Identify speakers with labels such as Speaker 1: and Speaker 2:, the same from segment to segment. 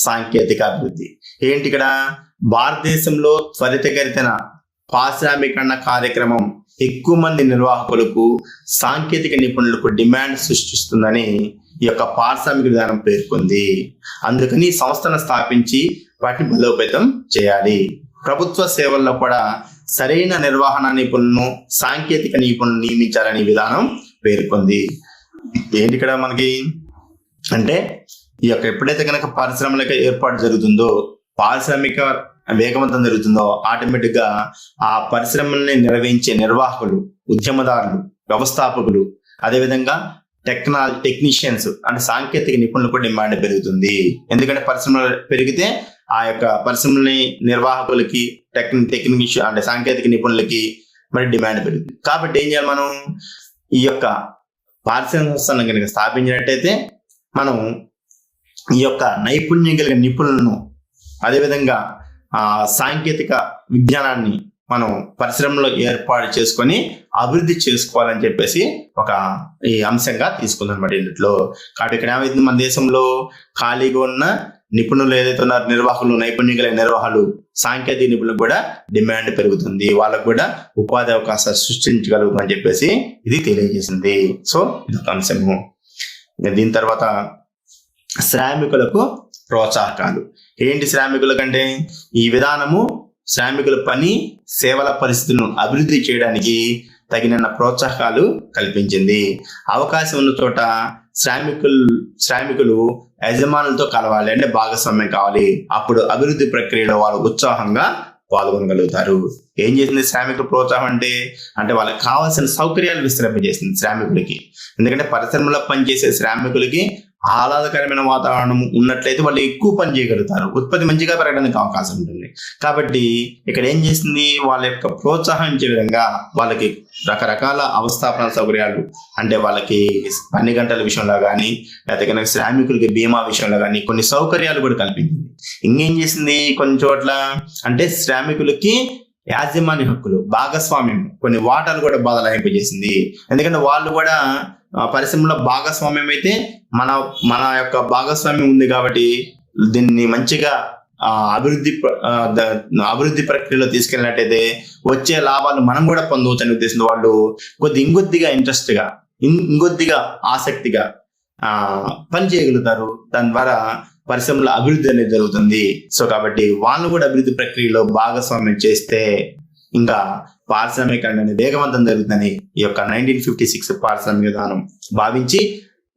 Speaker 1: సాంకేతిక అభివృద్ధి. ఏంటి ఇక్కడ భారతదేశంలో త్వరితగతిన పారిశ్రామికరణ కార్యక్రమం ఎక్కువ మంది నిర్వాహకులకు సాంకేతిక నిపుణులకు డిమాండ్ సృష్టిస్తుందని ఈ యొక్క పారిశ్రామిక విధానం పేర్కొంది. అందుకని సంస్థను స్థాపించి వాటిని బలోపేతం చేయాలి. ప్రభుత్వ సేవల్లో కూడా సరైన నిర్వహణ నిపుణులను సాంకేతిక నిపుణులను నియమించాలని విధానం పేర్కొంది. ఏంటి ఇక్కడ మనకి అంటే ఈ యొక్క ఎప్పుడైతే కనుక పారిశ్రామిక ఏర్పాటు జరుగుతుందో, పారిశ్రామిక వేగవంతం జరుగుతుందో ఆటోమేటిక్ గా ఆ పరిశ్రమల్ని నిర్వహించే నిర్వాహకులు, ఉద్యమదారులు, వ్యవస్థాపకులు, అదేవిధంగా టెక్నీషియన్స్ అంటే సాంకేతిక నిపుణులకు డిమాండ్ పెరుగుతుంది. ఎందుకంటే పరిశ్రమలు పెరిగితే ఆ యొక్క పరిశ్రమలని నిర్వాహకులకి టెక్నీషియన్ అంటే సాంకేతిక నిపుణులకి మరి డిమాండ్ పెరుగుతుంది. కాబట్టి ఏం చేయాలి, మనం ఈ యొక్క పారిశ్రామిక సంస్థలను కనుక స్థాపించినట్టయితే మనం ఈ యొక్క నైపుణ్యం కలిగిన నిపుణులను, అదేవిధంగా సాంకేతిక విజ్ఞానాన్ని మనం పరిశ్రమలో ఏర్పాటు చేసుకొని అభివృద్ధి చేసుకోవాలని చెప్పేసి ఒక ఈ అంశంగా తీసుకుంది అనమాట ఇందులో. కాబట్టి ఇక్కడ ఏమైంది, మన దేశంలో ఖాళీగా ఉన్న నిపుణులు ఏదైతే ఉన్నారు, నిర్వాహకులు, నైపుణ్యం కలిగిన నిర్వాహకులు, సాంకేతిక నిపుణులు కూడా డిమాండ్ పెరుగుతుంది, వాళ్ళకు కూడా ఉపాధి అవకాశాలు సృష్టించగలుగుతుందని చెప్పేసి ఇది తెలియజేసింది. సో ఇదొక అంశము. దీని తర్వాత శ్రామికులకు ప్రోత్సాహకాలు. ఏంటి శ్రామికుల కంటే ఈ విధానము శ్రామికుల పని సేవల పరిస్థితులను అభివృద్ధి చేయడానికి తగిన ప్రోత్సాహకాలు కల్పించింది. అవకాశం ఉన్న చోట శ్రామికులు యజమానులతో కలవాలి, అంటే భాగస్వామ్యం కావాలి. అప్పుడు అభివృద్ధి ప్రక్రియలో వాళ్ళు ఉత్సాహంగా పాల్గొనగలుగుతారు. ఏం చేసింది శ్రామికుల ప్రోత్సాహం అంటే వాళ్ళకి కావాల్సిన సౌకర్యాలు విస్తరింపజేసింది శ్రామికులకి. ఎందుకంటే పరిశ్రమలో పనిచేసే శ్రామికులకి ఆహ్లాదకరమైన వాతావరణం ఉన్నట్లయితే వాళ్ళు ఎక్కువ పని చేయగలుగుతారు, ఉత్పత్తి మంచిగా పెరగడానికి అవకాశం ఉంటుంది. కాబట్టి ఇక్కడ ఏం చేసింది, వాళ్ళ యొక్క ప్రోత్సహించే విధంగా వాళ్ళకి రకరకాల అవస్థాపన సౌకర్యాలు, అంటే వాళ్ళకి పని గంటల విషయంలో కానీ లేకపోతే శ్రామికులకి బీమా విషయంలో కానీ కొన్ని సౌకర్యాలు కూడా కల్పించింది. ఇంకేం చేసింది, కొన్ని చోట్ల అంటే శ్రామికులకి యాజమాన్య హక్కులు, భాగస్వామ్యం, కొన్ని వాటాలు కూడా బదలాయింపజేసింది. ఎందుకంటే వాళ్ళు కూడా పరిశ్రమలో భాగస్వామ్యం అయితే మన యొక్క భాగస్వామ్యం ఉంది కాబట్టి దీన్ని మంచిగా అభివృద్ధి ప్రక్రియలో తీసుకెళ్ళినట్టయితే వచ్చే లాభాలు మనం కూడా పొందవచ్చని ఉద్దేశంతో వాళ్ళు ఇంకొద్దిగా ఇంట్రెస్ట్గా, ఇంకొద్దిగా ఆసక్తిగా పని చేయగలుగుతారు. దాని ద్వారా పరిశ్రమల అభివృద్ధి అనేది జరుగుతుంది. సో కాబట్టి వాళ్ళు కూడా అభివృద్ధి ప్రక్రియలో భాగస్వామ్యం చేస్తే ఇంకా పారిశ్రామికరణ అనేది వేగవంతం జరుగుతుందని ఈ యొక్క 1956 పారిశ్రామిక విధానం భావించి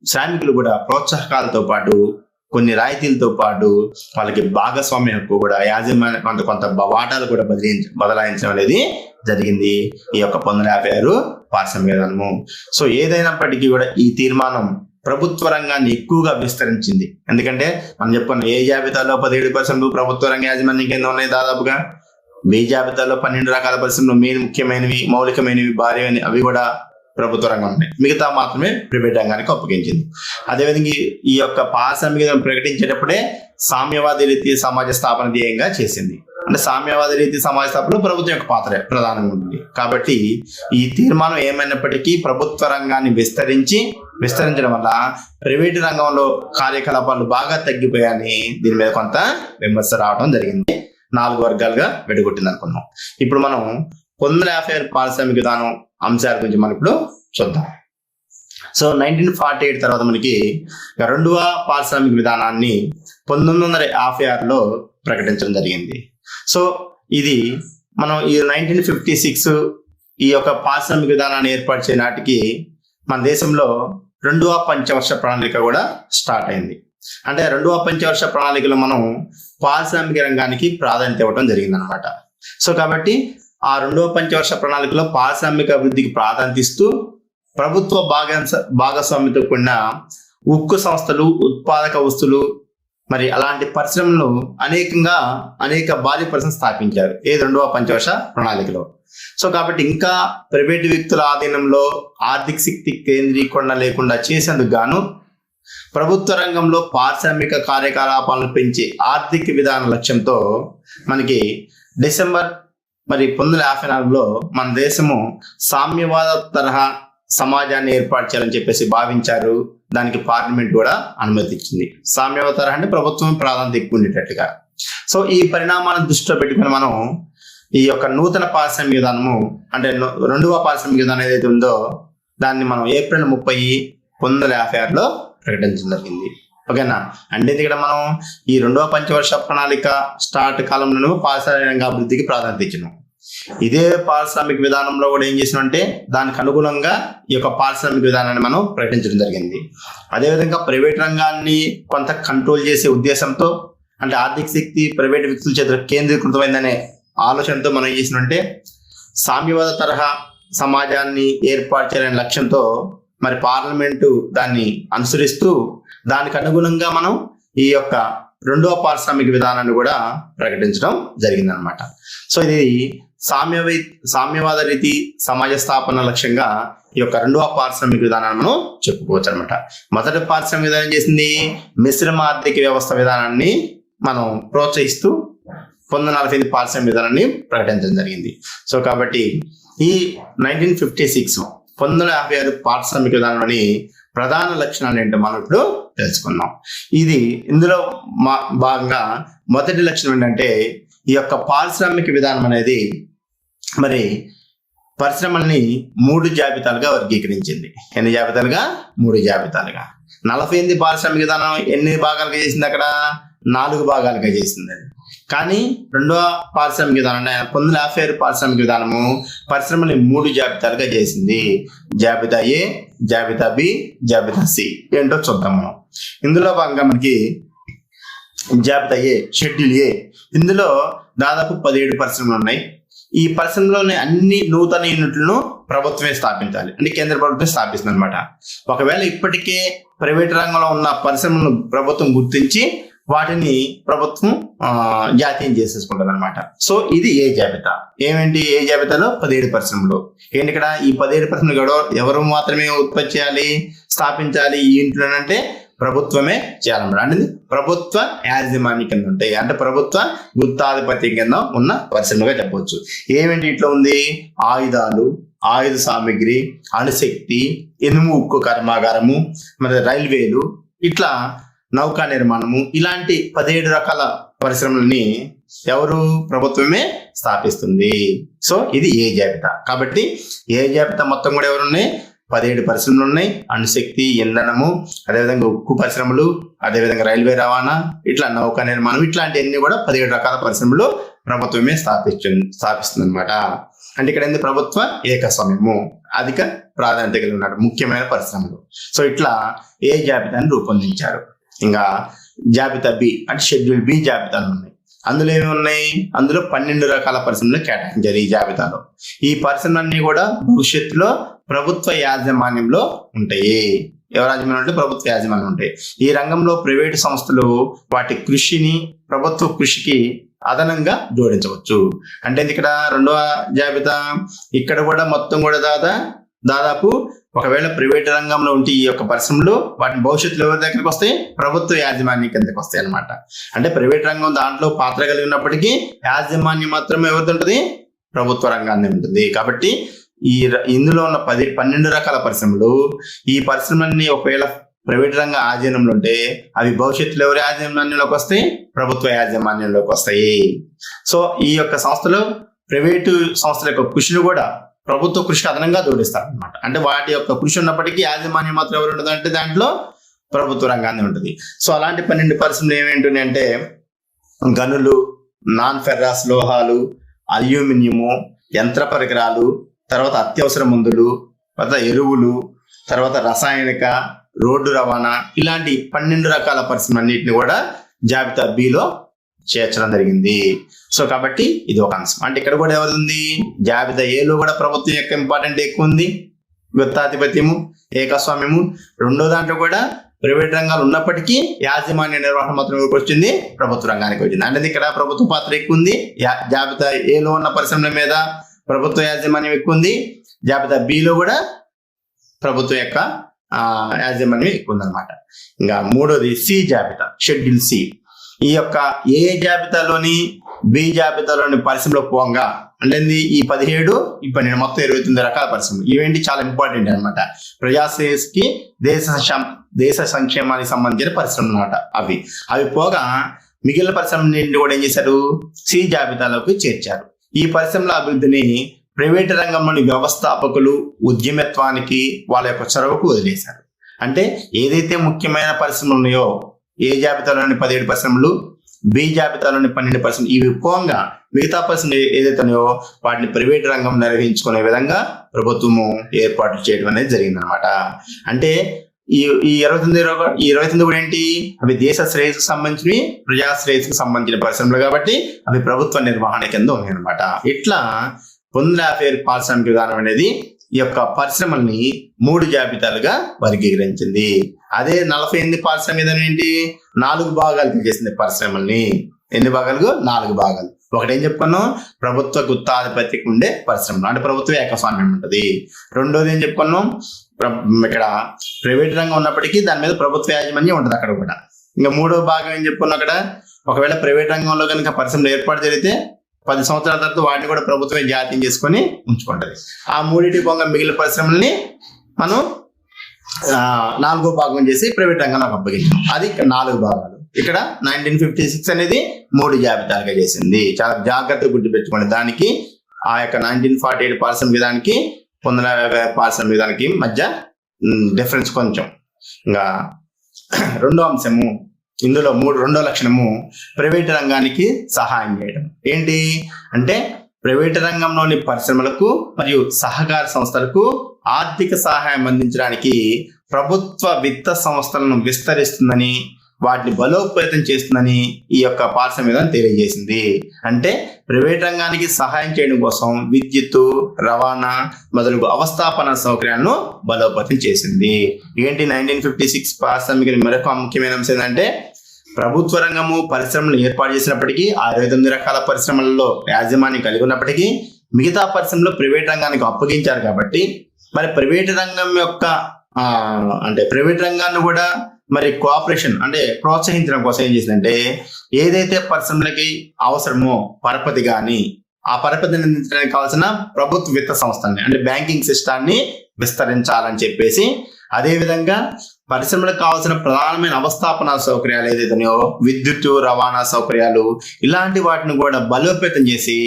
Speaker 1: శ్రామికులు కూడా ప్రోత్సాహకాలతో పాటు కొన్ని రాయితీలతో పాటు వాళ్ళకి భాగస్వామ్యం హక్కు కూడా యాజమాన్య కొంత వాటాలు కూడా బదలాయించడం అనేది జరిగింది ఈ యొక్క 1956 పారిశ్రామిక విధానము. సో ఏదైనప్పటికీ కూడా ఈ తీర్మానం ప్రభుత్వ రంగాన్ని ఎక్కువగా విస్తరించింది. ఎందుకంటే మనం చెప్పుకున్నాం, ఏ జాబితాలో 17% ప్రభుత్వ రంగ యాజమాన్యం కింద ఉన్నాయి, దాదాపుగా బి జాబితాలో 12 రకాల పరిశ్రమలు, మెయిన్ ముఖ్యమైనవి, మౌలికమైనవి, భారీ అవి కూడా ప్రభుత్వ రంగం ఉన్నాయి, మిగతా మాత్రమే ప్రైవేట్ రంగానికి అప్పగించింది. అదేవిధంగా ఈ యొక్క పారిశ్రామిక ప్రకటించేటప్పుడే సామ్యవాది రీతి సమాజ స్థాపన ధ్యేయంగా చేసింది. అంటే సామ్యవాది రీతి సమాజ స్థాపనలో ప్రభుత్వం యొక్క పాత్ర ప్రధానంగా ఉంటుంది. కాబట్టి ఈ తీర్మానం ఏమైనప్పటికీ ప్రభుత్వ రంగాన్ని విస్తరించడం వల్ల ప్రైవేటు రంగంలో కార్యకలాపాలు బాగా తగ్గిపోయాయని దీని మీద కొంత విమర్శ రావడం జరిగింది. 4 వర్గాలుగా విడగొట్టింది అనుకున్నాం. ఇప్పుడు మనం 1956 పారిశ్రామిక విధానం అంశాల గురించి మనం ఇప్పుడు చూద్దాం. సో 1948 తర్వాత మనకి రెండవ పారిశ్రామిక విధానాన్ని 1956లో ప్రకటించడం జరిగింది. సో ఇది మనం ఈ 1956 ఈ యొక్క పారిశ్రామిక విధానాన్ని ఏర్పాటు చేయే నాటికి మన దేశంలో రెండవ పంచవర్ష ప్రణాళిక కూడా స్టార్ట్ అయింది. అంటే రెండవ పంచవర్ష ప్రణాళికలో మనం పారిశ్రామిక రంగానికి ప్రాధాన్యత ఇవ్వడం జరిగింది అనమాట. సో కాబట్టి ఆ రెండవ పంచవర్ష ప్రణాళికలో పారిశ్రామిక అభివృద్ధికి ప్రాధాన్యత ఇస్తూ ప్రభుత్వ భాగస్వామ్యంతో కూడిన ఉక్కు సంస్థలు, ఉత్పాదక వస్తువులు, మరి అలాంటి పరిశ్రమలు అనేక భారీ పరిశ్రమలు స్థాపించారు ఈ రెండవ పంచవర్ష ప్రణాళికలో. సో కాబట్టి ఇంకా ప్రైవేటు వ్యక్తుల ఆధీనంలో ఆర్థిక శక్తి కేంద్రీకరణ లేకుండా చేసేందుకు గాను ప్రభుత్వ రంగంలో పారిశ్రామిక కార్యకలాపాలను పెంచే ఆర్థిక విధాన లక్ష్యంతో మనకి డిసెంబర్ 1954లో మన దేశము సామ్యవాద తరహా సమాజాన్ని ఏర్పాటు చేయాలని చెప్పేసి భావించారు. దానికి పార్లమెంట్ కూడా అనుమతి ఇచ్చింది. సామ్యవాద తరహా అంటే ప్రభుత్వం ప్రాధాన్యత ఎక్కువ ఉండేటట్టుగా. సో ఈ పరిణామాలను దృష్టిలో పెట్టుకుని మనం ఈ యొక్క నూతన పారిశ్రామిక విధానము అంటే రెండవ పారిశ్రామిక విధానం ఏదైతే ఉందో దాన్ని మనం ఏప్రిల్ 30, 1956లో ప్రకటించడం జరిగింది. ఓకేనా. అంటే ఇక్కడ మనం ఈ రెండవ పంచవర్ష ప్రణాళిక స్టార్ట్ కాలంలో పారిశ్రామిక రంగ అభివృద్ధికి ప్రాధాన్యత ఇచ్చినాం. ఇదే పారిశ్రామిక విధానంలో కూడా ఏం చేసినాం అంటే దానికి అనుగుణంగా ఈ యొక్క పారిశ్రామిక విధానాన్ని మనం ప్రకటించడం జరిగింది. అదేవిధంగా ప్రైవేట్ రంగాన్ని కొంత కంట్రోల్ చేసే ఉద్దేశంతో అంటే ఆర్థిక శక్తి ప్రైవేట్ వ్యక్తుల చేత కేంద్రీకృతమైందనే ఆలోచనతో మనం ఏం చేసినంటే సామ్యవాద తరహా సమాజాన్ని ఏర్పాటు చేయాలనే లక్ష్యంతో మరి పార్లమెంటు దాన్ని అనుసరిస్తూ దానికి అనుగుణంగా మనం ఈ యొక్క రెండవ పారిశ్రామిక విధానాన్ని కూడా ప్రకటించడం జరిగిందనమాట. సో ఇది సామ్యవాద రీతి సమాజ స్థాపన లక్ష్యంగా ఈ యొక్క రెండవ పారిశ్రామిక విధానాన్ని మనం చెప్పుకోవచ్చు అనమాట. మొదటి పారిశ్రామిక విధానం చేసింది మిశ్రమ ఆర్థిక వ్యవస్థ విధానాన్ని మనం ప్రోత్సహిస్తూ 1948 పారిశ్రామిక విధానాన్ని ప్రకటించడం జరిగింది. సో కాబట్టి ఈ 1956 పారిశ్రామిక విధానంలోని ప్రధాన లక్షణాలు ఏంటో మనం ఇప్పుడు తెలుసుకుందాం. ఇందులో భాగంగా మొదటి లక్షణం ఏంటంటే ఈ యొక్క పారిశ్రామిక విధానం అనేది మరి పరిశ్రమల్ని 3 జాబితాలుగా వర్గీకరించింది. ఎన్ని జాబితాలుగా? 3 జాబితాలుగా. 48 పారిశ్రామిక విధానం ఎన్ని భాగాలుగా చేసింది? అక్కడ 4 భాగాలుగా చేసింది. కానీ రెండవ పారిశ్రామిక విధానం 1956 పారిశ్రామిక విధానము పరిశ్రమని 3 జాబితాలుగా చేసింది. జాబితా ఏ, జాబితా బి, జాబితా సి. ఏంటో చూద్దాం మనం. ఇందులో భాగంగా మనకి జాబితా ఏ, షెడ్యూల్ ఏ, ఇందులో దాదాపు 17 పరిశ్రమలు ఉన్నాయి. ఈ పరిశ్రమలోని అన్ని నూతన యూనిట్లను ప్రభుత్వమే స్థాపించాలి, అంటే కేంద్ర ప్రభుత్వం స్థాపిస్తుంది అనమాట. ఒకవేళ ఇప్పటికే ప్రైవేట్ రంగంలో ఉన్న పరిశ్రమలను ప్రభుత్వం గుర్తించి వాటిని ప్రభుత్వం జాతీయం చేసేసుకుంటుంది అనమాట. సో ఇది ఏ జాబితా. ఏమేంటి ఏ జాబితాలో? 17 పరిశ్రమలు. ఏంటి ఇక్కడ ఈ 17 పరిశ్రమలు ఎవరు మాత్రమే ఉత్పత్తి చేయాలి, స్థాపించాలి ఈ ఇంట్లో అంటే ప్రభుత్వమే చేయాలన్నమాట. అంటే ప్రభుత్వ యాజమాన్య కింద ఉంటాయి, అంటే ప్రభుత్వ గుత్తాధిపత్యం కింద ఉన్న పరిశ్రమగా చెప్పవచ్చు. ఏమేంటి ఇట్లా ఉంది? ఆయుధాలు, ఆయుధ సామాగ్రి, అణుశక్తి, ఇనుము ఉక్కు కర్మాగారము, మరి రైల్వేలు, ఇట్లా నౌకా నిర్మాణము, ఇలాంటి 17 రకాల పరిశ్రమలని ఎవరు? ప్రభుత్వమే స్థాపిస్తుంది. సో ఇది ఏ జాబితా. కాబట్టి ఏ జాబితా మొత్తం కూడా ఎవరున్నాయి? 17 పరిశ్రమలు ఉన్నాయి. అణుశక్తి, ఇంధనము, అదేవిధంగా ఉక్కు పరిశ్రమలు, అదేవిధంగా రైల్వే రవాణా, ఇట్లా నౌకా నిర్మాణం, ఇట్లాంటివన్నీ కూడా 17 రకాల పరిశ్రమలు ప్రభుత్వమే స్థాపిస్తుంది అనమాట. అంటే ఇక్కడ ఏంది? ప్రభుత్వ ఏకస్వామ్యము, అధిక ప్రాధాన్యత కలిగి ఉన్నారు ముఖ్యమైన పరిశ్రమలు. సో ఇట్లా ఏ జాబితాని రూపొందించారు. ఇంకా జాబితా బి అంటే షెడ్యూల్ బి జాబితాలు ఉన్నాయి. అందులో ఏమి ఉన్నాయి? అందులో 12 రకాల పరిశ్రమలు కేటాయించారు ఈ జాబితాలో. ఈ పరిశ్రమలన్నీ కూడా భవిష్యత్తులో ప్రభుత్వ యాజమాన్యంలో ఉంటాయి. ఎవరు యాజమాన్యం అంటే? ప్రభుత్వ యాజమాన్యం ఉంటాయి. ఈ రంగంలో ప్రైవేటు సంస్థలు వాటి కృషిని ప్రభుత్వ కృషికి అదనంగా జోడించవచ్చు. అంటే ఇక్కడ రెండవ జాబితా ఇక్కడ కూడా మొత్తం కూడా దాదాపు ఒకవేళ ప్రైవేట్ రంగంలో ఉంటే ఈ యొక్క పరిశ్రమలు వాటిని భవిష్యత్తులో ఎవరి దగ్గరికి వస్తాయి? ప్రభుత్వ యాజమాన్యం కిందకి వస్తాయి అనమాట. అంటే ప్రైవేట్ రంగం దాంట్లో పాత్ర కలిగి ఉన్నప్పటికీ యాజమాన్యం మాత్రం ఎవరిది ఉంటుంది? ప్రభుత్వ రంగాన్ని ఉంటుంది. కాబట్టి ఇందులో ఉన్న 12 రకాల పరిశ్రమలు, ఈ పరిశ్రమలన్నీ ఒకవేళ ప్రైవేట్ రంగ ఆధీనంలో ఉంటే అవి భవిష్యత్తులో ఎవరి యాజమాన్యంలోకి వస్తాయి? ప్రభుత్వ యాజమాన్యంలోకి వస్తాయి. సో ఈ యొక్క సంస్థలు ప్రైవేటు సంస్థల యొక్క కృషిని కూడా ప్రభుత్వ కృషికి అదనంగా జోడిస్తారు అనమాట. అంటే వాటి యొక్క కృషి ఉన్నప్పటికీ యాజమాన్యం మాత్రం ఎవరు ఉంటుంది అంటే దాంట్లో ప్రభుత్వ రంగాన్ని ఉంటుంది. సో అలాంటి 12 పరిశ్రమలు ఏమేంటి అంటే గనులు, నాన్ ఫెర్రస్ లోహాలు, అల్యూమినియము, యంత్ర పరికరాలు, తర్వాత అత్యవసర మందులు, తర్వాత ఎరువులు, తర్వాత రసాయనిక, రోడ్డు రవాణా, ఇలాంటి 12 రకాల పరిశ్రమలన్నింటినీ కూడా జాబితా బిలో చేర్చడం జరిగింది. సో కాబట్టి ఇది ఒక అంశం. అంటే ఇక్కడ కూడా ఎవరు ఉంది? జాబితా ఏలో కూడా ప్రభుత్వం యొక్క ఇంపార్టెంట్ ఎక్కువ ఉంది, గుత్తాధిపత్యము, ఏకస్వామ్యము. రెండో దాంట్లో కూడా ప్రైవేట్ రంగాలు ఉన్నప్పటికీ యాజమాన్య నిర్వహణ మాత్రం ఎవరికి వచ్చింది? ప్రభుత్వ రంగానికి వచ్చింది. అంటే ఇక్కడ ప్రభుత్వ పాత్ర ఎక్కువ ఉంది. జాబితా ఏలో ఉన్న పరిశ్రమల మీద ప్రభుత్వ యాజమాన్యం ఎక్కువ ఉంది. జాబితా బిలో కూడా ప్రభుత్వం యొక్క యాజమాన్యం ఎక్కువ ఉంది అనమాట. ఇంకా మూడోది సి జాబితా, షెడ్యూల్ సి. ఈ యొక్క ఏ జాబితాలోని బి జాబితాలోని పరిశ్రమలో పోగా అంటే ఈ 17 ఈ 12 మొత్తం 29 రకాల పరిశ్రమలు. ఇవేంటి చాలా ఇంపార్టెంట్ అనమాట. ప్రజాశ్రేయస్కి దేశ సంక్షేమానికి సంబంధించిన పరిశ్రమలు అనమాట. అవి పోగా మిగిలిన పరిశ్రమలు కూడా ఏం చేశారు, సి జాబితాలోకి చేర్చారు. ఈ పరిశ్రమల అభివృద్ధిని ప్రైవేటు రంగంలోని వ్యవస్థాపకులు ఉద్యమత్వానికి వాళ్ళ యొక్క చొరవకు వదిలేశారు. అంటే ఏదైతే ముఖ్యమైన పరిశ్రమలు ఉన్నాయో ఏ జాబితాలోని 17 పరిశ్రమలు, బి జాబితాలోని 12 పరిశ్రమలు, ఇవి పోగా మిగతా పరిశ్రమలు ఏదైతే ఉన్నాయో వాటిని ప్రైవేటు రంగం నిర్వహించుకునే విధంగా ప్రభుత్వము ఏర్పాటు చేయడం అనేది జరిగిందనమాట. అంటే ఈ 29 కూడా ఏంటి, అవి దేశ శ్రేయస్సుకు సంబంధించినవి, ప్రజా శ్రేయస్సుకు సంబంధించిన పరిశ్రమలు కాబట్టి అవి ప్రభుత్వ నిర్వహణ కింద ఉన్నాయి అనమాట. ఇట్లా 1957 పారిశ్రామిక విధానం అనేది ఈ యొక్క పరిశ్రమల్ని 3 జాబితాలుగా వర్గీకరించింది. అదే 48 పారిశ్రామిక విధానం ఏంటి, 4 భాగాలుగా చేసింది పరిశ్రమల్ని. ఎన్ని భాగాలు? 4 భాగాలు. ఒకటి ఏం చెప్పుకున్నాం, ప్రభుత్వ గుత్తాధిపత్యకి ఉండే పరిశ్రమలు అంటే ప్రభుత్వ ఏకస్వామ్యం ఉంటుంది. రెండోది ఏం చెప్పుకున్నాం, ఇక్కడ ప్రైవేట్ రంగం ఉన్నప్పటికీ దాని మీద ప్రభుత్వ యాజమాన్యం ఉంటుంది అక్కడ కూడా. ఇంకా మూడో భాగం ఏం చెప్పుకున్నాం, అక్కడ ఒకవేళ ప్రైవేట్ రంగంలో కనుక పరిశ్రమలు ఏర్పాటు జరిగితే 10 సంవత్సరాల తర్వాత వాటిని కూడా ప్రభుత్వమే జాతీయం చేసుకొని ఉంచుకుంటది. ఆ మూడింటి పొంగ మిగిలిన పరిశ్రమల్ని మనం 4వ భాగం చేసి ప్రైవేట్ రంగంలోకి అప్పగించాం. అది ఇక్కడ 4 భాగాలు. ఇక్కడ 1956 అనేది 3 జాబితాలుగా చేసింది. చాలా జాగ్రత్తగా గుర్తుపెట్టుకోండి. దానికి ఆ యొక్క 1948 పారిశ్రామిక విధానానికి 1950 పారిశ్రామిక విధానానికి మధ్య డిఫరెన్స్ కొంచెం. ఇంకా రెండో అంశము, ఇందులో రెండో లక్షణము ప్రైవేటు రంగానికి సహాయం చేయడం. ఏంటి అంటే ప్రైవేటు రంగంలోని పరిశ్రమలకు మరియు సహకార సంస్థలకు ఆర్థిక సహాయం అందించడానికి ప్రభుత్వ విత్త సంస్థలను విస్తరిస్తుందని, వాటిని బలోపేతం చేస్తుందని ఈ యొక్క పారిశ్రామిక విధానం తెలియజేసింది. అంటే ప్రైవేట్ రంగానికి సహాయం చేయడం కోసం విద్యుత్తు, రవాణా మొదలగు అవస్థాపన సౌకర్యాలను బలోపేతం చేసింది. ఏంటి 1956 పారిశ్రామిక మరొక ముఖ్యమైన అంశం ఏంటంటే ప్రభుత్వ రంగము పరిశ్రమలు ఏర్పాటు చేసినప్పటికీ 69 రకాల పరిశ్రమలలో యాజమాన్యం కలిగి ఉన్నప్పటికీ మిగతా పరిశ్రమలు ప్రైవేట్ రంగానికి అప్పగించారు. కాబట్టి మరి ప్రైవేట్ రంగం యొక్క అంటే ప్రైవేట్ రంగాన్ని కూడా మరి కోఆపరేషన్ అంటే ప్రోత్సహించడం కోసం ఏం చేసిందంటే ఏదైతే పరిశ్రమలకి అవసరమో పరపతి కానీ ఆ పరపతిని అందించడానికి కావాల్సిన ప్రభుత్వ విత్త సంస్థల్ని అంటే బ్యాంకింగ్ సిస్టాన్ని విస్తరించాలని చెప్పేసి, అదేవిధంగా పరిశ్రమలకు కావాల్సిన ప్రధానమైన అవస్థాపన సౌకర్యాలు ఏదైతున్నాయో విద్యుత్తు, రవాణా సౌకర్యాలు ఇలాంటి వాటిని కూడా బలోపేతం చేసి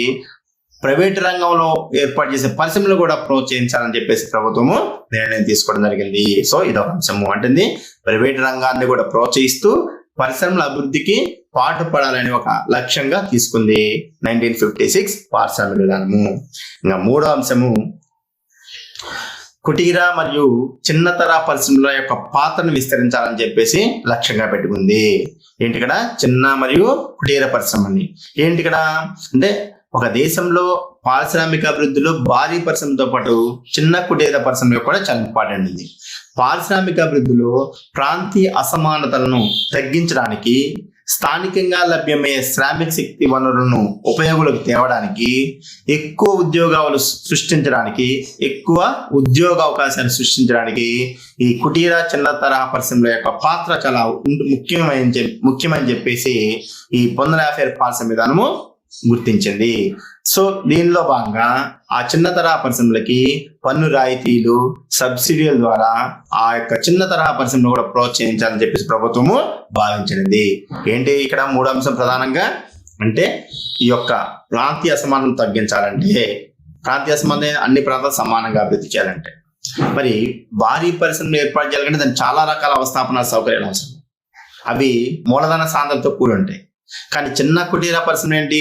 Speaker 1: ప్రైవేట్ రంగంలో ఏర్పాటు చేసే పరిశ్రమలు కూడా ప్రోత్సహించాలని చెప్పేసి ప్రభుత్వము నిర్ణయం తీసుకోవడం జరిగింది. సో ఇదొక అంశము. అంటే ప్రైవేట్ రంగాన్ని కూడా ప్రోత్సహిస్తూ పరిశ్రమల అభివృద్ధికి పాటుపడాలని ఒక లక్ష్యంగా తీసుకుంది 1956 పారిశ్రామిక విధానము. ఇంకా మూడో అంశము కుటీర మరియు చిన్నతర పరిశ్రమల యొక్క పాత్రను విస్తరించాలని చెప్పేసి లక్ష్యంగా పెట్టుకుంది. ఏంటి ఇక్కడ చిన్న మరియు కుటీర పరిశ్రమని ఏంటి ఇక్కడ అంటే ఒక దేశంలో పారిశ్రామిక అభివృద్ధిలో భారీ పరిశ్రమతో పాటు చిన్న కుటీర పరిశ్రమ కూడా చాలా ఇంపార్టెంట్ ఉంది. పారిశ్రామిక అభివృద్ధిలో ప్రాంతీయ అసమానతలను తగ్గించడానికి, స్థానికంగా లభ్యమయ్యే శ్రామిక శక్తి వనరులను ఉపయోగులకు తేవడానికి, ఎక్కువ ఉద్యోగాలు సృష్టించడానికి, ఎక్కువ ఉద్యోగ అవకాశాలు సృష్టించడానికి ఈ కుటీర చిన్న తరహా పరిశ్రమల యొక్క పాత్ర చాలా ముఖ్యమని చెప్పేసి ఈ 1957 పారిశ్రామిక విధానము గుర్తించింది. సో దీనిలో భాగంగా ఆ చిన్న తరహా పరిశ్రమలకి పన్ను రాయితీలు, సబ్సిడీల ద్వారా ఆ యొక్క చిన్న తరహా పరిశ్రమలు కూడా ప్రోత్సహించాలని చెప్పేసి ప్రభుత్వము భావించింది. ఏంటి ఇక్కడ మూడో అంశం ప్రధానంగా అంటే ఈ యొక్క ప్రాంతీయ అసమానతను తగ్గించాలంటే, ప్రాంతీయ అసమానత అన్ని ప్రాంతాలు సమానంగా అభివృద్ధి చేయాలంటే మరి భారీ పరిశ్రమలు ఏర్పాటు చేయాలంటే దానికి చాలా రకాల అవస్థాపన సౌకర్యాలు అవసరం. అవి మూలధన సాంద్రతతో కూడి ఉంటాయి. కానీ చిన్న కుటీర పరిశ్రమ ఏంటి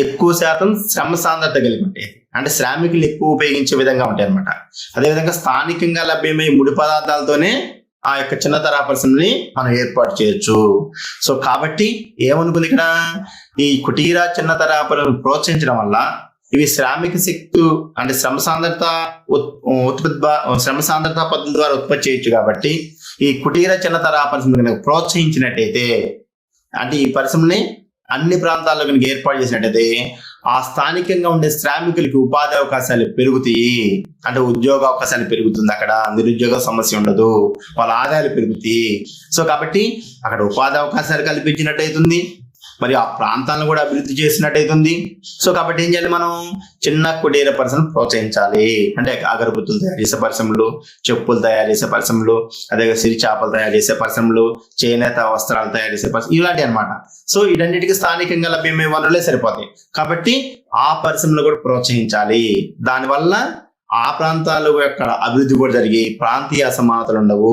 Speaker 1: ఎక్కువ శాతం శ్రమ సాంద్రత కలిగి ఉంటాయి. అంటే శ్రామికులు ఎక్కువ ఉపయోగించే విధంగా ఉంటాయి అనమాట. అదేవిధంగా స్థానికంగా లభ్యమయ్యే ముడి పదార్థాలతోనే ఆ యొక్క చిన్న తరహా పరిశ్రమని మనం ఏర్పాటు చేయొచ్చు. సో కాబట్టి ఏమనుకుంది ఇక్కడ ఈ కుటీర చిన్న తరహా పరిశ్రమలు ప్రోత్సహించడం వల్ల ఇవి శ్రామిక శక్తి అంటే శ్రమ సాంద్రత పద్ధతుల ద్వారా ఉత్పత్తి చేయొచ్చు. కాబట్టి ఈ కుటీర చిన్న తరహా పరిశ్రమలు ప్రోత్సహించినట్టయితే అంటే ఈ పరిశ్రమని అన్ని ప్రాంతాల్లో కనుక ఏర్పాటు చేసినట్టయితే ఆ స్థానికంగా ఉండే శ్రామికులకి ఉపాధి అవకాశాలు పెరుగుతాయి, అంటే ఉద్యోగ అవకాశాలు పెరుగుతుంది, అక్కడ నిరుద్యోగ సమస్య ఉండదు, వాళ్ళ ఆదాయాలు పెరుగుతాయి. సో కాబట్టి అక్కడ ఉపాధి అవకాశాలు కల్పించినట్టు అవుతుంది, మరి ఆ ప్రాంతాలను కూడా అభివృద్ధి చేసినట్టయితుంది. సో కాబట్టి ఏం చేయాలి, మనం చిన్న కుటీర పరిశ్రమలు ప్రోత్సహించాలి. అంటే అగరబత్తులు తయారు చేసే పరిశ్రమలు, చెప్పులు తయారు చేసే పరిశ్రమలు, అదే సిరి చేపలు తయారు చేసే పరిశ్రమలు, చేనేత వస్త్రాలు తయారు చేసే పరిశ్రమలు, ఇలాంటివి అనమాట. సో వీటన్నిటికీ స్థానికంగా లభ్యమయ్యే వనరులే సరిపోతాయి. కాబట్టి ఆ పరిశ్రమలు కూడా ప్రోత్సహించాలి. దానివల్ల ఆ ప్రాంతాల యొక్క అభివృద్ధి కూడా జరిగి ప్రాంతీయ అసమానతలు ఉండవు.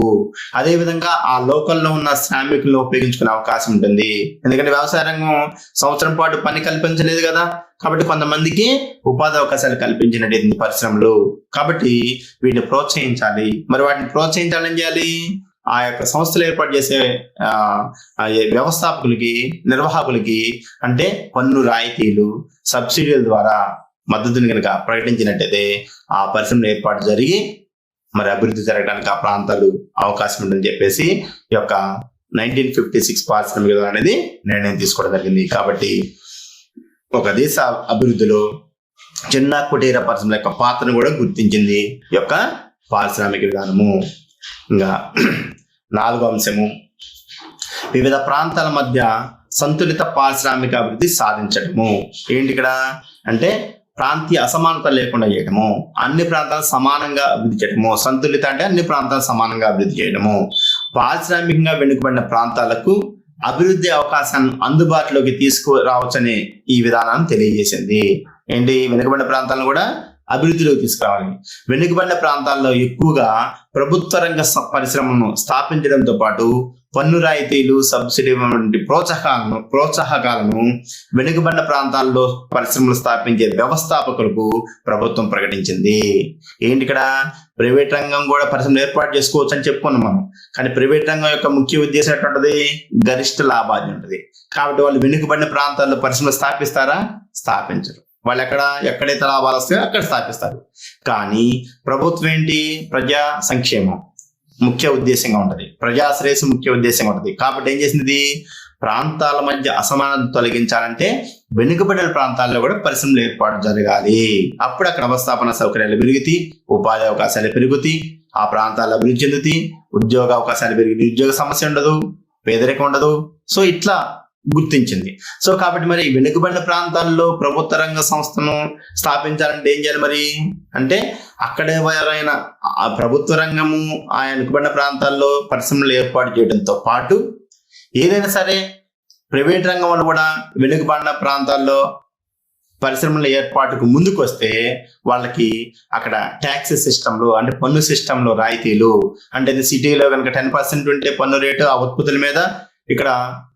Speaker 1: అదేవిధంగా ఆ లోకల్లో ఉన్న శ్రామికులను ఉపయోగించుకునే అవకాశం ఉంటుంది. ఎందుకంటే వ్యవసాయ రంగం సంవత్సరం పాటు పని కల్పించలేదు కదా, కాబట్టి కొంతమందికి ఉపాధి అవకాశాలు కల్పించినటువంటి పరిశ్రమలు. కాబట్టి వీటిని ప్రోత్సహించాలి. మరి వాటిని ప్రోత్సహించాలని చేయాలి, ఆ యొక్క సంస్థలు ఏర్పాటు చేసే వ్యవస్థాపకులకి, నిర్వాహకులకి అంటే పన్ను రాయితీలు, సబ్సిడీల ద్వారా మద్దతుని కనుక ప్రకటించినట్టయితే ఆ పరిశ్రమలు ఏర్పాటు జరిగి మరి అభివృద్ధి జరగడానికి ఆ ప్రాంతాలు అవకాశం ఉంటుందని చెప్పేసి ఈ యొక్క 1956 పారిశ్రామిక విధానం అనేది నిర్ణయం తీసుకోవడం జరిగింది. కాబట్టి ఒక దేశ అభివృద్ధిలో చిన్న కుటీర పరిశ్రమల యొక్క పాత్రను కూడా గుర్తించింది ఈ యొక్క పారిశ్రామిక విధానము. ఇంకా 4వ అంశము, వివిధ ప్రాంతాల మధ్య సంతులిత పారిశ్రామిక అభివృద్ధి సాధించడము. ఏంటి ఇక్కడ అంటే ప్రాంతీయ అసమానత లేకుండా చేయడము, అన్ని ప్రాంతాలు సమానంగా అభివృద్ధి చేయడము. సంతులిత అంటే అన్ని ప్రాంతాలు సమానంగా అభివృద్ధి చేయడము. పారిశ్రామికంగా వెనుకబడిన ప్రాంతాలకు అభివృద్ధి అవకాశాన్ని అందుబాటులోకి తీసుకురావచ్చని ఈ విధానాన్ని తెలియజేసింది. ఏంటి, వెనుకబడిన ప్రాంతాలను కూడా అభివృద్ధిలోకి తీసుకురావాలి. వెనుకబడిన ప్రాంతాల్లో ఎక్కువగా ప్రభుత్వ రంగ పరిశ్రమలను స్థాపించడంతో పాటు పన్ను రాయితీలు, సబ్సిడీ వంటి ప్రోత్సాహకాలను వెనుకబడిన ప్రాంతాల్లో పరిశ్రమలు స్థాపించే వ్యవస్థాపకులకు ప్రభుత్వం ప్రకటించింది. ఏంటి ఇక్కడ, ప్రైవేట్ రంగం కూడా పరిశ్రమలు ఏర్పాటు చేసుకోవచ్చు అని చెప్పుకున్నాం మనం. కానీ ప్రైవేట్ రంగం యొక్క ముఖ్య ఉద్దేశం ఎటువంటిది, గరిష్ట లాభాన్ని ఉంటుంది. కాబట్టి వాళ్ళు వెనుకబడిన ప్రాంతాల్లో పరిశ్రమలు స్థాపిస్తారా? స్థాపించరు. వాళ్ళు ఎక్కడైతే లాభాలు వస్తాయో అక్కడ స్థాపిస్తారు. కానీ ప్రభుత్వం ఏంటి, ప్రజా సంక్షేమం ముఖ్య ఉద్దేశంగా ఉంటది, ప్రజా శ్రేయస్సు ముఖ్య ఉద్దేశంగా ఉంటది. కాబట్టి ఏం చేసింది, ప్రాంతాల మధ్య అసమానత తొలగించాలంటే వెనుకబడిన ప్రాంతాల్లో కూడా పరిశ్రమలు ఏర్పాటు జరగాలి. అప్పుడు అక్కడ వ్యవస్థాపన సౌకర్యాలు పెరుగుతాయి, ఉపాధి అవకాశాలు పెరుగుతాయి, ఆ ప్రాంతాల్లో అభివృద్ధి చెందుతాయి, ఉద్యోగ అవకాశాలు పెరిగి నిరుద్యోగ సమస్య ఉండదు, పేదరికం ఉండదు. సో ఇట్లా గుర్తించింది. సో కాబట్టి మరి వెనుకబడిన ప్రాంతాల్లో ప్రభుత్వ రంగ సంస్థను స్థాపించాలంటే ఏం చేయాలి మరి అంటే, అక్కడ ఎవరైనా ఆ ప్రభుత్వ రంగము ఆ వెనుకబడిన ప్రాంతాల్లో పరిశ్రమలు ఏర్పాటు చేయడంతో పాటు ఏదైనా సరే ప్రైవేట్ రంగం వాళ్ళు కూడా వెనుకబడిన ప్రాంతాల్లో పరిశ్రమల ఏర్పాటుకు ముందుకు వస్తే వాళ్ళకి అక్కడ ట్యాక్స్ సిస్టంలో అంటే పన్ను సిస్టంలో రాయితీలు, అంటే సిటీలో కనుక 10% ఉంటే పన్ను రేటు ఆ ఉత్పత్తుల మీద, ఇక్కడ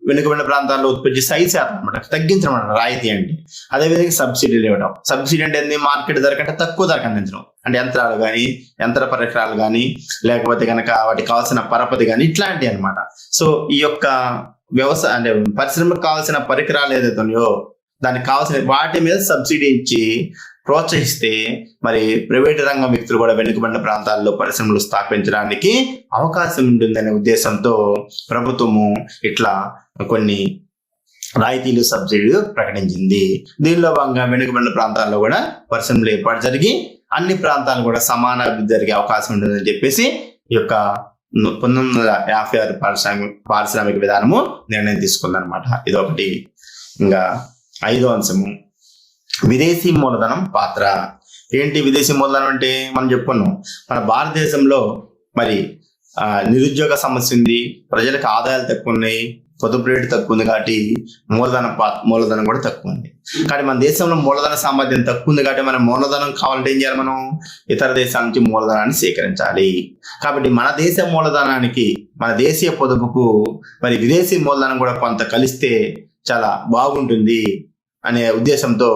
Speaker 1: వెనుకబడిన ప్రాంతాల్లో ఉత్పత్తి 5% అనమాట తగ్గించడం అన్నమాట రాయితీ అంటే. అదేవిధంగా సబ్సిడీలు ఇవ్వడం. సబ్సిడీ అంటే ఏంది, మార్కెట్ ధర కంటే తక్కువ ధరకు అందించడం. అంటే యంత్రాలు కానీ, యంత్ర పరికరాలు కానీ, లేకపోతే కనుక వాటికి కావాల్సిన పరపతి కానీ, ఇట్లాంటివి అనమాట. సో ఈ యొక్క వ్యవసాయ అంటే పరిశ్రమకు కావాల్సిన పరికరాలు ఏదైతే ఉన్నాయో దానికి కావాల్సిన వాటి మీద సబ్సిడీ ఇచ్చి ప్రోత్సహిస్తే మరి ప్రైవేట్ రంగం వ్యక్తులు కూడా వెనుకబడిన ప్రాంతాల్లో పరిశ్రమలు స్థాపించడానికి అవకాశం ఉంటుందనే ఉద్దేశంతో ప్రభుత్వము ఇట్లా కొన్ని రాయితీలు, సబ్సిడీలు ప్రకటించింది. దీనిలో భాగంగా వెనుకబడిన ప్రాంతాల్లో కూడా పరిశ్రమలు ఏర్పాటు జరిగి అన్ని ప్రాంతాలు కూడా సమాన అభివృద్ధి జరిగే అవకాశం ఉంటుందని చెప్పేసి ఈ యొక్క 1956 పారిశ్రామిక విధానము నిర్ణయం తీసుకుందనమాట. ఇదొకటి. ఇంకా 5వ అంశము, విదేశీ మూలధనం పాత్ర. ఏంటి విదేశీ మూలధనం అంటే, మనం చెప్పుకున్నాం మన భారతదేశంలో మరి నిరుద్యోగ సమస్య ఉంది, ప్రజలకు ఆదాయాలు తక్కువ ఉన్నాయి, పొదుపు రేటు తక్కువ ఉంది, కాబట్టి మూలధనం కూడా తక్కువ ఉంది. కానీ మన దేశంలో మూలధన సామర్థ్యం తక్కువ ఉంది, కాబట్టి మనం మూలధనం కావాలంటే ఏం చేయాలి, మనం ఇతర దేశాల నుంచి మూలధనాన్ని సేకరించాలి. కాబట్టి మన దేశ మూలధనానికి, మన దేశీయ పొదుపుకు మరి విదేశీ మూలధనం కూడా కొంత కలిస్తే చాలా బాగుంటుంది అనే ఉద్దేశంతో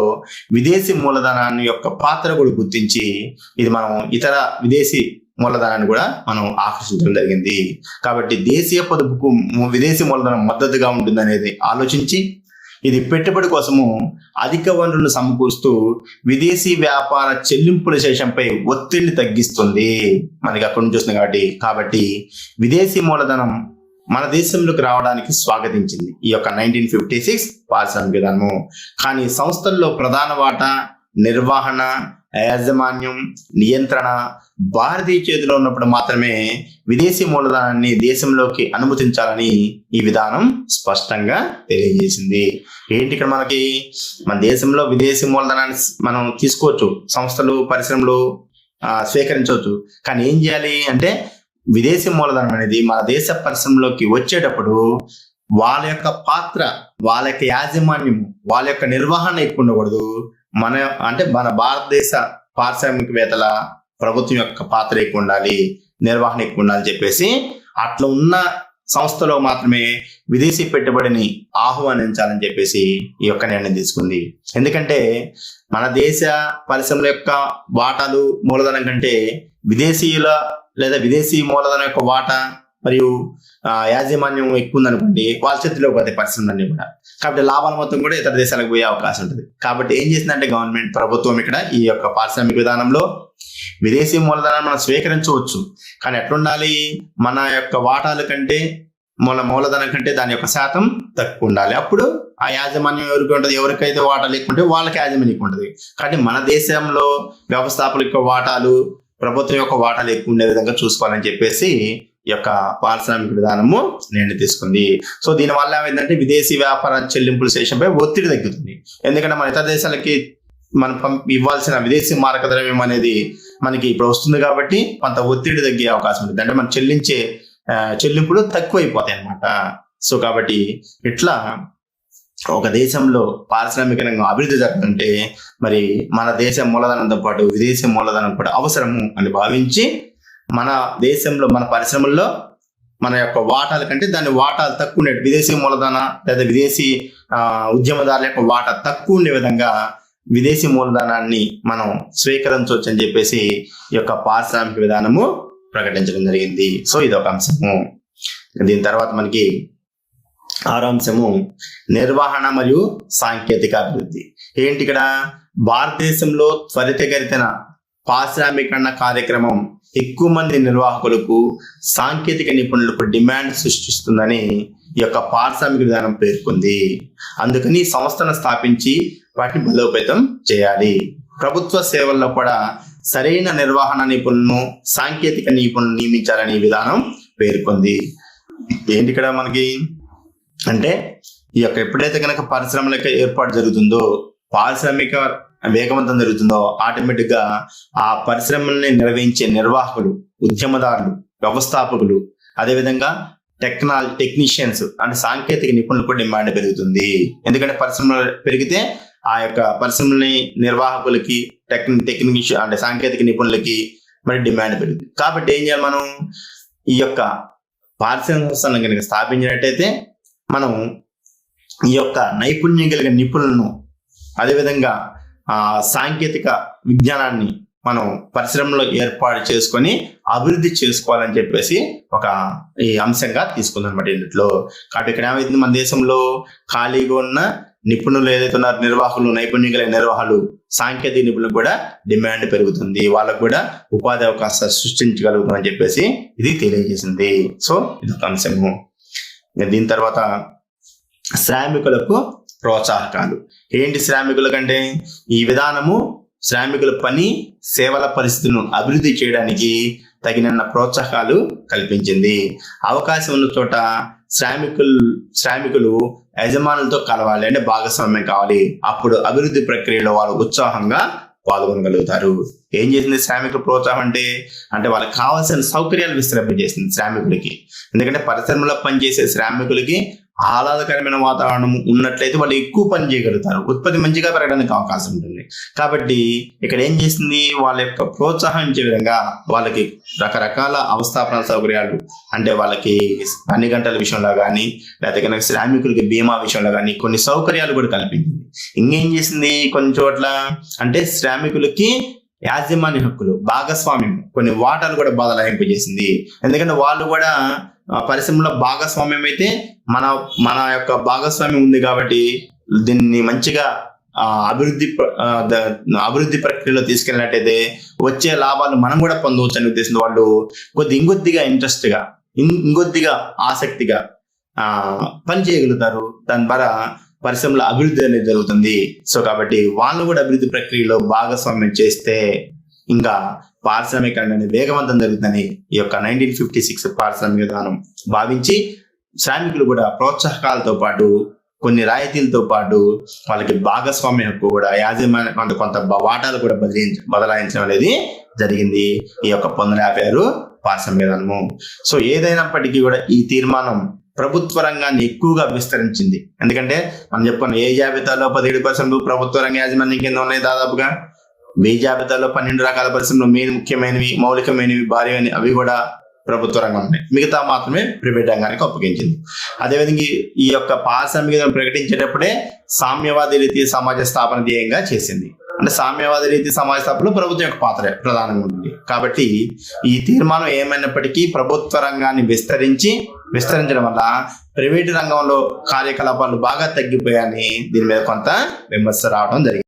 Speaker 1: విదేశీ మూలధనాన్ని యొక్క పాత్ర కూడా గుర్తించి ఇది మనం ఇతర విదేశీ మూలధనాన్ని కూడా మనం ఆకర్షించడం జరిగింది. కాబట్టి దేశీయ పొదుపుకు విదేశీ మూలధనం మద్దతుగా ఉంటుంది అనేది ఆలోచించి ఇది పెట్టుబడి కోసము అధిక వనరులను సమకూరుస్తూ విదేశీ వ్యాపార చెల్లింపుల శేషంపై ఒత్తిడిని తగ్గిస్తుంది. మనకి అక్కడ నుంచి వస్తుంది కాబట్టి విదేశీ మూలధనం మన దేశంలోకి రావడానికి స్వాగతించింది ఈ యొక్క 1956 పారిశ్రామిక విధానము. కానీ సంస్థల్లో ప్రధాన వాటా, నిర్వహణ, యాజమాన్యం, నియంత్రణ భారతీయ చేతిలో ఉన్నప్పుడు మాత్రమే విదేశీ మూలధనాన్ని దేశంలోకి అనుమతించాలని ఈ విధానం స్పష్టంగా తెలియజేసింది. ఏంటి ఇక్కడ మనకి మన దేశంలో విదేశీ మూలధనాన్ని మనం తీసుకోవచ్చు, సంస్థలు పరిశ్రమలు స్వీకరించవచ్చు. కానీ ఏం చేయాలి అంటే విదేశీ మూలధనం అనేది మన దేశ పరిశ్రమలోకి వచ్చేటప్పుడు వాళ్ళ యొక్క పాత్ర, వాళ్ళ యొక్క యాజమాన్యం, వాళ్ళ యొక్క నిర్వహణ ఎక్కువ ఉండకూడదు. మన భారతదేశ పారిశ్రామికవేత్తల ప్రభుత్వం యొక్క పాత్ర ఎక్కువ ఉండాలి, నిర్వహణ ఎక్కువ ఉండాలని చెప్పేసి అట్లా ఉన్న సంస్థలో మాత్రమే విదేశీ పెట్టుబడిని ఆహ్వానించాలని చెప్పేసి ఈ యొక్క నిర్ణయం తీసుకుంది. ఎందుకంటే మన దేశ పరిశ్రమల యొక్క వాటాలు మూలధనం కంటే విదేశీయుల లేదా విదేశీ మూలధనం యొక్క వాటా మరియు యాజమాన్యం ఎక్కువ ఉందనుకోండి, వాళ్ళ చేతిలో పోతాయి పరిశ్రమలన్నీ కూడా. కాబట్టి లాభాల మొత్తం కూడా ఇతర దేశాలకు పోయే అవకాశం ఉంటుంది. కాబట్టి ఏం చేసిందంటే ప్రభుత్వం ఇక్కడ ఈ యొక్క పారిశ్రామిక విధానంలో విదేశీ మూలధనాన్ని మనం స్వీకరించవచ్చు, కానీ ఎట్లుండాలి, మన యొక్క వాటాల కంటే మూలధనం కంటే దాని యొక్క శాతం తక్కువ ఉండాలి. అప్పుడు ఆ యాజమాన్యం ఎవరికి ఉంటుంది, ఎవరికైతే వాటాలు ఎక్కువ ఉంటే వాళ్ళకి యాజమాన్యం ఎక్కువ ఉంటుంది. కాబట్టి మన దేశంలో వ్యవస్థాపకుల యొక్క వాటాలు, ప్రభుత్వం యొక్క వాటాలు ఎక్కువ ఉండే విధంగా చూసుకోవాలని చెప్పేసి ఈ యొక్క పారిశ్రామిక విధానము నిర్ణయం తీసుకుంది. సో దీనివల్ల ఏమైందంటే విదేశీ వ్యాపార చెల్లింపుల శేషంపై ఒత్తిడి తగ్గుతుంది. ఎందుకంటే మన ఇతర దేశాలకి మనం ఇవ్వాల్సిన విదేశీ మారక ద్రవ్యం అనేది మనకి ఇప్పుడు వస్తుంది కాబట్టి కొంత ఒత్తిడి తగ్గే అవకాశం ఉంటుంది. అంటే మనం చెల్లించే చెల్లింపులు తక్కువైపోతాయి అన్నమాట. సో కాబట్టి ఇట్లా ఒక దేశంలో పారిశ్రామిక రంగం అభివృద్ధి జరగాలంటే మరి మన దేశ మూలధనంతో పాటు విదేశీ మూలధనం కూడా అవసరము అని భావించి మన దేశంలో మన పరిశ్రమల్లో మన యొక్క వాటాల కంటే దాని వాటాలు తక్కువ ఉండే విదేశీ మూలధన లేదా విదేశీ ఉద్యమదారుల యొక్క వాటా తక్కువ ఉండే విధంగా విదేశీ మూలధనాన్ని మనం స్వీకరించవచ్చు అని చెప్పేసి ఈ యొక్క పారిశ్రామిక విధానము ప్రకటించడం జరిగింది. సో ఇది ఒక అంశము. దీని తర్వాత మనకి 6వ అంశము నిర్వహణ మరియు సాంకేతిక అభివృద్ధి. ఏంటి ఇక్కడ భారతదేశంలో త్వరితగతిన పారిశ్రామికరణ కార్యక్రమం ఎక్కువ మంది నిర్వాహకులకు, సాంకేతిక నిపుణులకు డిమాండ్ సృష్టిస్తుందని ఈ యొక్క పారిశ్రామిక విధానం పేర్కొంది. అందుకని సంస్థను స్థాపించి వాటిని బలోపేతం చేయాలి. ప్రభుత్వ సేవల్లో కూడా సరైన నిర్వహణ నిపుణులను, సాంకేతిక నిపుణులను నియమించాలని విధానం పేర్కొంది. ఏంటి ఇక్కడ మనకి అంటే ఈ యొక్క ఎప్పుడైతే కనుక పరిశ్రమలకు ఏర్పాటు జరుగుతుందో, పారిశ్రామిక వేగవంతం జరుగుతుందో ఆటోమేటిక్ గా ఆ పరిశ్రమల్ని నిర్వహించే నిర్వాహకులు, ఉద్యమదారులు, వ్యవస్థాపకులు, అదేవిధంగా టెక్నీషియన్స్ అంటే సాంకేతిక నిపుణులు కూడా డిమాండ్ పెరుగుతుంది. ఎందుకంటే పరిశ్రమలు పెరిగితే ఆ యొక్క పరిశ్రమలని నిర్వాహకులకి, టెక్నీషియన్ అంటే సాంకేతిక నిపుణులకి మరి డిమాండ్ పెరుగుతుంది. కాబట్టి ఏం చేయాలి, మనం ఈ యొక్క పారిశ్రామిక సంస్థలను కనుక స్థాపించినట్టయితే మనం ఈ యొక్క నైపుణ్యం కలిగిన నిపుణులను, అదేవిధంగా సాంకేతిక విజ్ఞానాన్ని మనం పరిశ్రమలో ఏర్పాటు చేసుకొని అభివృద్ధి చేసుకోవాలని చెప్పేసి ఒక ఈ అంశంగా తీసుకుందనమాట ఇందులో. కాబట్టి ఇక్కడ ఏమైతుంది, మన దేశంలో ఖాళీగా ఉన్న నిపుణులు ఏదైతే ఉన్నారు, నిర్వాహకులు, నైపుణ్యం కలిగిన నిర్వాహకులు, సాంకేతిక నిపుణులు కూడా డిమాండ్ పెరుగుతుంది, వాళ్ళకు కూడా ఉపాధి అవకాశాలు సృష్టించగలుగుతామని చెప్పేసి ఇది తెలియజేసింది. సో ఇది ఒక అంశము. దీని తర్వాత శ్రామికులకు ప్రోత్సాహకాలు. ఏంటి శ్రామికుల కంటే ఈ విధానము శ్రామికుల పని, సేవల పరిస్థితులను అభివృద్ధి చేయడానికి తగిన ప్రోత్సాహకాలు కల్పించింది. అవకాశం ఉన్న చోట శ్రామికులు యజమానులతో కలవాలి, అంటే భాగస్వామ్యం కావాలి. అప్పుడు అభివృద్ధి ప్రక్రియలో వాళ్ళు ఉత్సాహంగా పాల్గొనగలుగుతారు. ఏం చేసింది శ్రామికుల ప్రోత్సాహం అంటే వాళ్ళకి కావాల్సిన సౌకర్యాలు విస్తరింపజేసింది శ్రామికులకి. ఎందుకంటే పరిశ్రమలో పనిచేసే శ్రామికులకి ఆహ్లాదకరమైన వాతావరణం ఉన్నట్లయితే వాళ్ళు ఎక్కువ పని చేయగలుగుతారు, ఉత్పత్తి మంచిగా పెరగడానికి అవకాశం ఉంటుంది. కాబట్టి ఇక్కడ ఏం చేసింది, వాళ్ళ యొక్క ప్రోత్సహించే విధంగా వాళ్ళకి రకరకాల అవస్థాపన సౌకర్యాలు, అంటే వాళ్ళకి పని గంటల విషయంలో కానీ లేకపోతే కనుక శ్రామికులకి బీమా విషయంలో కానీ కొన్ని సౌకర్యాలు కూడా కల్పించింది. ఇంకేం చేసింది, కొన్ని చోట్ల అంటే శ్రామికులకి యాజమాన్య హక్కులు, భాగస్వామ్యం, కొన్ని వాటాలు కూడా బదలాయింపజేసింది. ఎందుకంటే వాళ్ళు కూడా పరిశ్రమలో భాగస్వామ్యం అయితే మన యొక్క భాగస్వామ్యం ఉంది కాబట్టి దీన్ని మంచిగా అభివృద్ధి ప్రక్రియలో తీసుకెళ్ళినట్టయితే వచ్చే లాభాలు మనం కూడా పొందవచ్చు అనే ఉద్దేశంతో వాళ్ళు ఇంకొద్దిగా ఇంట్రెస్ట్ గా ఇంకొద్దిగా ఆసక్తిగా పని చేయగలుగుతారు. దాని ద్వారా పరిశ్రమల అభివృద్ధి అనేది జరుగుతుంది. సో కాబట్టి వాళ్ళు కూడా అభివృద్ధి ప్రక్రియలో భాగస్వామ్యం చేస్తే ఇంకా పారిశ్రామికరణ అనేది వేగవంతం జరుగుతుందని ఈ యొక్క 1956 పారిశ్రామిక విధానం భావించి శ్రామికులు కూడా ప్రోత్సాహకాలతో పాటు కొన్ని రాయితీలతో పాటు వాళ్ళకి భాగస్వామ్య హక్కు కూడా యాజమాన్య కొంత వాటాలు కూడా బదలాయించడం అనేది జరిగింది ఈ యొక్క 1956 పారిశ్రామిక విధానము. సో ఏదైనప్పటికీ కూడా ఈ తీర్మానం ప్రభుత్వ రంగాన్ని ఎక్కువగా విస్తరించింది. ఎందుకంటే మనం చెప్పుకున్న ఏ జాబితాలో 17% ప్రభుత్వ రంగ యాజమాన్యం కింద ఉన్నాయి, దాదాపుగా బి జాబితాలో 12 రకాల పరిశ్రమలు ముఖ్యమైనవి, మౌలికమైనవి, భారీ అవి కూడా ప్రభుత్వ రంగం ఉన్నాయి. మిగతా మాత్రమే ప్రైవేట్ రంగానికి అప్పగించింది. అదేవిధంగా ఈ యొక్క పారిశ్రామిక విధానం ప్రకటించేటప్పుడే సామ్యవాది రీతి సమాజ స్థాపన ధ్యేయంగా చేసింది. అంటే సామ్యవాద రీతి సమాజ స్థాపనలో ప్రభుత్వం యొక్క పాత్ర ప్రధానంగా ఉంటుంది. కాబట్టి ఈ తీర్మానం ఏమైనప్పటికీ ప్రభుత్వ రంగాన్ని విస్తరించడం వల్ల ప్రైవేటు రంగంలో కార్యకలాపాలు బాగా తగ్గిపోయాయని దీని మీద కొంత విమర్శ రావడం జరిగింది.